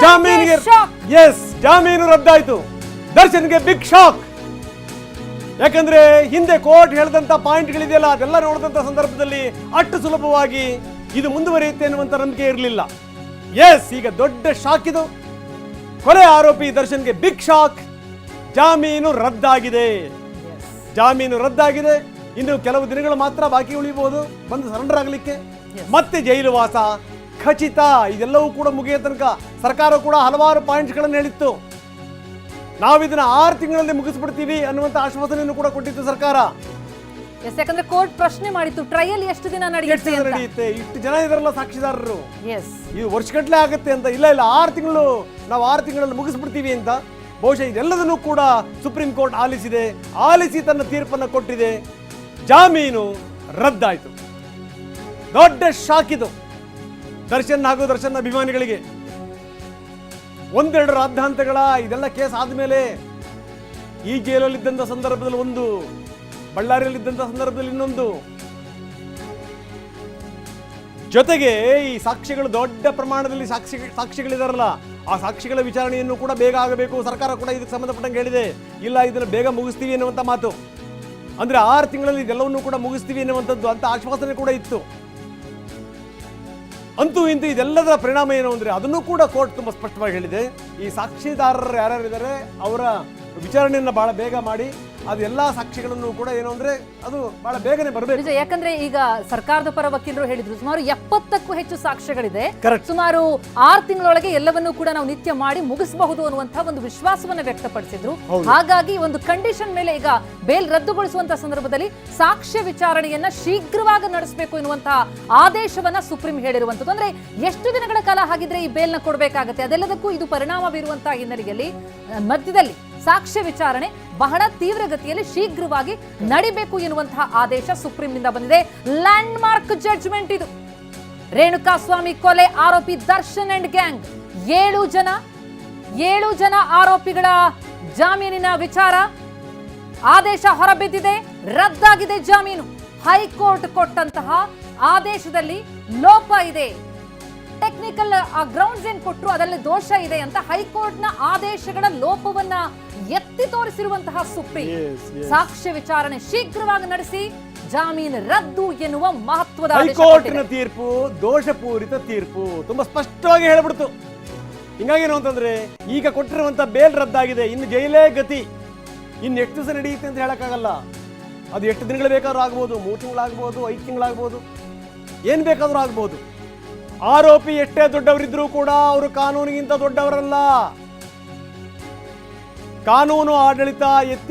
ಜಾಮೀನಿಗೆ ಜಾಮೀನು ರದ್ದಾಯ್ತು. ದರ್ಶನ್ಗೆ ಬಿಗ್ ಶಾಕ್. ಯಾಕಂದ್ರೆ ಹಿಂದೆ ಕೋರ್ಟ್ ಹೇಳಿದಂತ ಪಾಯಿಂಟ್ಗಳಿದೆಯಲ್ಲ ಅದೆಲ್ಲ ನೋಡಿದಂತ ಸಂದರ್ಭದಲ್ಲಿ ಅಷ್ಟು ಸುಲಭವಾಗಿ ಇದು ಮುಂದುವರಿಯುತ್ತೆ ಅನ್ನುವಂತ ನಂಬಿಕೆ ಇರಲಿಲ್ಲ. ಈಗ ದೊಡ್ಡ ಶಾಕ್ ಇದು. ಕೊಲೆ ಆರೋಪಿ ದರ್ಶನ್ಗೆ ಬಿಗ್ ಶಾಕ್. ಜಾಮೀನು ರದ್ದಾಗಿದೆ. ಜಾಮೀನು ರದ್ದಾಗಿದೆ. ಇನ್ನು ಕೆಲವು ದಿನಗಳು ಮಾತ್ರ ಬಾಕಿ ಉಳಿಬಹುದು ಬಂದು ಸರೆಂಡರ್ ಆಗಲಿಕ್ಕೆ. ಮತ್ತೆ ಜೈಲು ವಾಸ ಖಚಿತ. ಇದೆಲ್ಲವೂ ಕೂಡ ಮುಗಿಯ ತನಕ ಸರ್ಕಾರ ಕೂಡ ಹಲವಾರು ಪಾಯಿಂಟ್ಸ್ಗಳನ್ನು ಹೇಳಿತ್ತು. ನಾವಿದನ್ನ 6 ತಿಂಗಳಲ್ಲಿ ಮುಗಿಸ್ಬಿಡ್ತೀವಿ ಅನ್ನುವಂತ ಆಶ್ವಾಸನೆಯನ್ನು ಕೂಡ ಕೊಟ್ಟಿತ್ತು ಸರ್ಕಾರ. ಯಾಕಂದ್ರೆ ಕೋರ್ಟ್ ಪ್ರಶ್ನೆ ಮಾಡಿತ್ತು ಟ್ರಯಲ್ ಎಷ್ಟು ದಿನ ನಡೆಯುತ್ತೆ, ಇಷ್ಟು ಜನ ಇದರಲ್ಲ ಸಾಕ್ಷಿದಾರರು, ಇದು ವರ್ಷಗಟ್ಟಲೆ ಆಗುತ್ತೆ ಅಂತ. ಇಲ್ಲ 6 ತಿಂಗಳು, ನಾವು 6 ತಿಂಗಳಲ್ಲಿ ಮುಗಿಸ್ಬಿಡ್ತೀವಿ ಅಂತ. ಬಹುಶಃ ಇದೆಲ್ಲದನ್ನು ಕೂಡ ಸುಪ್ರೀಂ ಕೋರ್ಟ್ ಆಲಿಸಿ ತನ್ನ ತೀರ್ಪನ್ನು ಕೊಟ್ಟಿದೆ. ಜಾಮೀನು ರದ್ದಾಯಿತು. ದೊಡ್ಡ ಶಾಕ್ ಇದು ದರ್ಶನ್ ಹಾಗೂ ದರ್ಶನ್ ಅಭಿಮಾನಿಗಳಿಗೆ. 1-2 ರಾದ್ಧಾಂತಗಳ ಇದೆಲ್ಲ ಕೇಸ್ ಆದ್ಮೇಲೆ ಈ ಜೈಲಲ್ಲಿದ್ದಂಥ ಸಂದರ್ಭದಲ್ಲಿ ಒಂದು, ಬಳ್ಳಾರಿಯಲ್ಲಿದ್ದಂಥ ಸಂದರ್ಭದಲ್ಲಿ ಇನ್ನೊಂದು, ಜೊತೆಗೆ ಈ ಸಾಕ್ಷಿಗಳು ದೊಡ್ಡ ಪ್ರಮಾಣದಲ್ಲಿ ಸಾಕ್ಷಿಗಳಿದಾರಲ್ಲ, ಆ ಸಾಕ್ಷಿಗಳ ವಿಚಾರಣೆಯನ್ನು ಕೂಡ ಬೇಗ ಆಗಬೇಕು. ಸರ್ಕಾರ ಕೂಡ ಇದಕ್ಕೆ ಸಂಬಂಧಪಟ್ಟಂಗೆ ಹೇಳಿದೆ, ಇಲ್ಲ ಇದನ್ನು ಬೇಗ ಮುಗಿಸ್ತೀವಿ ಅನ್ನುವಂಥ ಮಾತು. ಅಂದ್ರೆ 6 ತಿಂಗಳಲ್ಲಿ ಇದೆಲ್ಲವನ್ನೂ ಕೂಡ ಮುಗಿಸ್ತೀವಿ ಅನ್ನುವಂಥದ್ದು ಅಂತ ಆಶ್ವಾಸನೆ ಕೂಡ ಇತ್ತು. ಅಂತೂ ಇಂತೂ ಇದೆಲ್ಲದರ ಪರಿಣಾಮ ಏನು ಅಂದ್ರೆ ಅದನ್ನು ಕೂಡ ಕೋರ್ಟ್ ತುಂಬಾ ಸ್ಪಷ್ಟವಾಗಿ ಹೇಳಿದೆ. ಈ ಸಾಕ್ಷಿದಾರರು ಯಾರ್ಯಾರಿದ್ದಾರೆ ಅವರ ವಿಚಾರಣೆಯನ್ನ ಬಹಳ ಬೇಗ ಮಾಡಿ ಅದೆಲ್ಲಾ ಸಾಕ್ಷಿಗಳನ್ನು ಕೂಡ ಏನು ಅಂದ್ರೆ ಅದು ಬಹಳ ಬೇಗನೆ ಬರಬೇಕು. ಯಾಕಂದ್ರೆ ಈಗ ಸರ್ಕಾರದ ಪರ ವಕೀಲರು ಹೇಳಿದ್ರು ಸುಮಾರು 70ಕ್ಕೂ ಹೆಚ್ಚು ಸಾಕ್ಷ್ಯಗಳಿದೆ, ಸುಮಾರು 6 ತಿಂಗಳೊಳಗೆ ಎಲ್ಲವನ್ನೂ ಕೂಡ ನಾವು ನಿತ್ಯ ಮಾಡಿ ಮುಗಿಸಬಹುದು ಅನ್ನುವಂತಹ ಒಂದು ವಿಶ್ವಾಸವನ್ನ ವ್ಯಕ್ತಪಡಿಸಿದ್ರು. ಹಾಗಾಗಿ ಒಂದು ಕಂಡೀಷನ್ ಮೇಲೆ ಈಗ ಬೇಲ್ ರದ್ದುಗೊಳಿಸುವಂತಹ ಸಂದರ್ಭದಲ್ಲಿ ಸಾಕ್ಷ್ಯ ವಿಚಾರಣೆಯನ್ನ ಶೀಘ್ರವಾಗಿ ನಡೆಸಬೇಕು ಎನ್ನುವಂತಹ ಆದೇಶವನ್ನ ಸುಪ್ರೀಂ ಹೇಳಿರುವಂತದ್ದು. ಅಂದ್ರೆ ಎಷ್ಟು ದಿನಗಳ ಕಾಲ ಹಾಗಿದ್ರೆ ಈ ಬೇಲ್ನ ಕೊಡಬೇಕಾಗತ್ತೆ, ಅದೆಲ್ಲದಕ್ಕೂ ಇದು ಪರಿಣಾಮ ಬೀರುವಂತಹ ಹಿನ್ನೆಲೆಯಲ್ಲಿ ಮಧ್ಯದಲ್ಲಿ ಸಾಕ್ಷ್ಯ ವಿಚಾರಣೆ ಬಹಳ ತೀವ್ರಗತಿಯಲ್ಲಿ ಶೀಘ್ರವಾಗಿ ನಡಿಬೇಕು ಎನ್ನುವಂತಹ ಆದೇಶ ಸುಪ್ರೀಂನಿಂದ ಬಂದಿದೆ. ಲ್ಯಾಂಡ್ ಮಾರ್ಕ್ ಜಡ್ಜ್ಮೆಂಟ್ ಇದು. ರೇಣುಕಾಸ್ವಾಮಿ ಕೊಲೆ ಆರೋಪಿ ದರ್ಶನ್ ಅಂಡ್ ಗ್ಯಾಂಗ್ 7 ಜನ ಆರೋಪಿಗಳ ಜಾಮೀನಿನ ವಿಚಾರ ಆದೇಶ ಹೊರಬಿದ್ದಿದೆ. ರದ್ದಾಗಿದೆ ಜಾಮೀನು. ಹೈಕೋರ್ಟ್ ಕೊಟ್ಟಂತಹ ಆದೇಶದಲ್ಲಿ ಲೋಪ ಇದೆ, ಟೆಕ್ನಿಕಲ್ ಗ್ರೌಂಡ್ಸ್ ಏನ್ ಕೊಟ್ಟರು ಅದರಲ್ಲಿ ದೋಷ ಇದೆ ಅಂತ ಹೈಕೋರ್ಟ್ ನ ಆದೇಶಗಳ ಲೋಪವನ್ನ ಎತ್ತಿ ತೋರಿಸಿರುವಂತಹ ಸುಪ್ರೀಂ ಸಾಕ್ಷ್ಯ ವಿಚಾರಣೆ ಶೀಘ್ರವಾಗಿ ನಡೆಸಿ ಜಾಮೀನು ರದ್ದು ಎನ್ನುವ ಮಹತ್ವದ ಹೈಕೋರ್ಟ್ನ ತೀರ್ಪು ದೋಷಪೂರಿತ ತೀರ್ಪು ತುಂಬಾ ಸ್ಪಷ್ಟವಾಗಿ ಹೇಳ್ಬಿಡ್ತು. ಹಿಂಗಾಗಿ ಏನು ಅಂತಂದ್ರೆ ಈಗ ಕೊಟ್ಟಿರುವಂತ ಬೇಲ್ ರದ್ದಾಗಿದೆ, ಇನ್ನು ಜೈಲೇ ಗತಿ. ಇನ್ನು ಎಷ್ಟು ದಿವಸ ನಡೆಯುತ್ತೆ ಅಂತ ಹೇಳಕ್ಕಾಗಲ್ಲ. ಅದು ಎಷ್ಟು ದಿನಗಳು ಬೇಕಾದ್ರೂ ಆಗ್ಬೋದು, 3 ತಿಂಗಳಾಗ್ಬೋದು, 5 ತಿಂಗಳಾಗ್ಬೋದು, ಏನ್ ಬೇಕಾದ್ರೂ ಆಗ್ಬೋದು. ಆರೋಪಿ ಎಷ್ಟೇ ದೊಡ್ಡವರಿದ್ರೂ ಕೂಡ ಅವರು ಕಾನೂನಿಗಿಂತ ದೊಡ್ಡವರಲ್ಲ. ಕಾನೂನು ಆಡಳಿತ